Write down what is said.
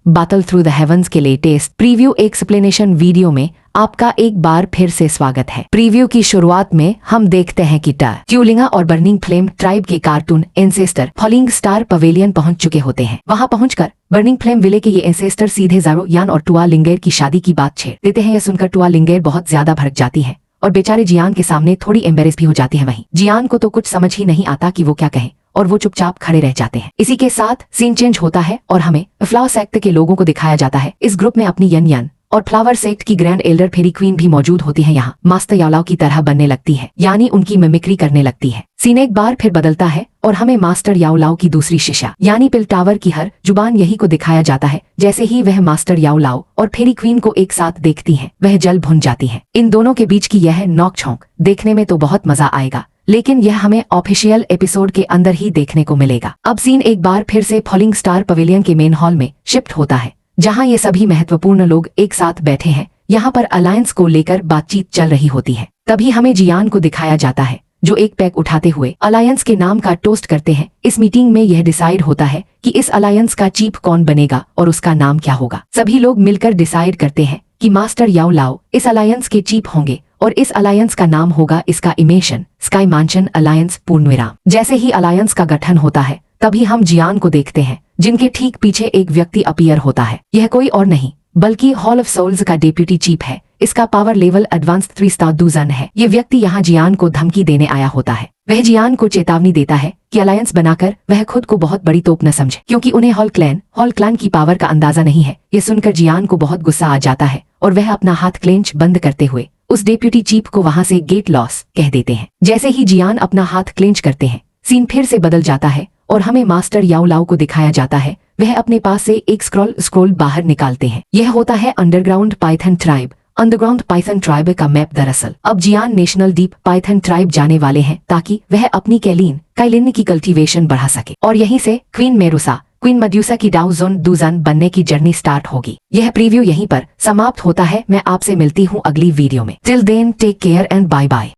Battle through the heavens के latest preview explanation video में आपका एक बार फिर से स्वागत है। प्रीव्यू की शुरुआत में हम देखते हैं कि ट्यूलिंगा और बर्निंग फ्लेम ट्राइब के cartoon ancestor falling star pavilion पहुंच चुके होते हैं। वहां पहुंचकर बर्निंग फ्लेम विले के ये एंसेस्टर सीधे ज़ारो यान और टुआ लिंगेर की शादी की बात छेड़ देते हैं। यह सुनकर टुआ लिंगेर बहुत ज्यादा भड़क जाती है और बेचारे जियान के सामने थोड़ी एम्बेरेस भी हो जाती है। वहीं जियान को तो कुछ समझ ही नहीं आता कि वो क्या कहें और वो चुपचाप खड़े रह जाते हैं। इसी के साथ सीन चेंज होता है और हमें फ्लावर सेक्ट के लोगों को दिखाया जाता है। इस ग्रुप में अपनी यन यन और फ्लावर सेक्ट की ग्रैंड एल्डर फेरी क्वीन भी मौजूद होती है। यहाँ मास्टर याओलाओ की तरह बनने लगती है, यानी उनकी मिमिक्री करने लगती है। सीन एक बार फिर बदलता है और हमें मास्टर याओलाओ की दूसरी शिष्या यानी पिल टावर की हर जुबान यही को दिखाया जाता है। जैसे ही वह मास्टर याओलाओ और फेरी क्वीन को एक साथ देखती है वह जल भुन जाती है। इन दोनों के बीच की यह नोक झोंक देखने में तो बहुत मजा आएगा, लेकिन यह हमें ऑफिशियल एपिसोड के अंदर ही देखने को मिलेगा। अब सीन एक बार फिर से फॉलिंग स्टार पवेलियन के मेन हॉल में शिफ्ट होता है, जहां ये सभी महत्वपूर्ण लोग एक साथ बैठे हैं। यहाँ पर अलायंस को लेकर बातचीत चल रही होती है। तभी हमें जियान को दिखाया जाता है जो एक पैक उठाते हुए अलायंस के नाम का टोस्ट करते हैं। इस मीटिंग में यह डिसाइड होता है कि इस अलायंस का चीफ कौन बनेगा और उसका नाम क्या होगा। सभी लोग मिलकर डिसाइड करते हैं कि मास्टर याओलाओ इस अलायंस के चीफ होंगे और इस अलायंस का नाम होगा इसका इमेशन स्काई मांचन अलायंस पूर्णविराम। जैसे ही अलायंस का गठन होता है तभी हम जियान को देखते हैं, जिनके ठीक पीछे एक व्यक्ति अपीयर होता है। यह कोई और नहीं बल्कि हॉल ऑफ सोल्स का डेप्यूटी चीफ है। इसका पावर लेवल एडवांस 3 स्टार दूजन है। ये व्यक्ति यहाँ जियान को धमकी देने आया होता है। वह जियान को चेतावनी देता है कि अलायंस बनाकर वह खुद को बहुत बड़ी तोप न समझे, क्योंकि उन्हें हॉल क्लैन की पावर का अंदाजा नहीं है। ये सुनकर जियान को बहुत गुस्सा आ जाता है और वह अपना हाथ क्लेंच बंद करते हुए उस डेप्यूटी चीफ को वहां से गेट लॉस कह देते हैं। जैसे ही जियान अपना हाथ क्लेंच करते हैं सीन फिर से बदल जाता है और हमें मास्टर याओलाओ को दिखाया जाता है। वह अपने पास से एक स्क्रोल बाहर निकालते हैं। यह होता है अंडरग्राउंड पाइथन ट्राइब का मैप। दरअसल अब जियान नेशनल डीप पाइथन ट्राइब जाने वाले हैं ताकि वह अपनी काइलिन की कल्टीवेशन बढ़ा सके और यहीं से क्वीन मड्यूसा की दूजन बनने की जर्नी स्टार्ट होगी। यह प्रीव्यू यहीं पर समाप्त होता है। मैं आपसे मिलती हूँ अगली वीडियो में। Till then take care and bye bye.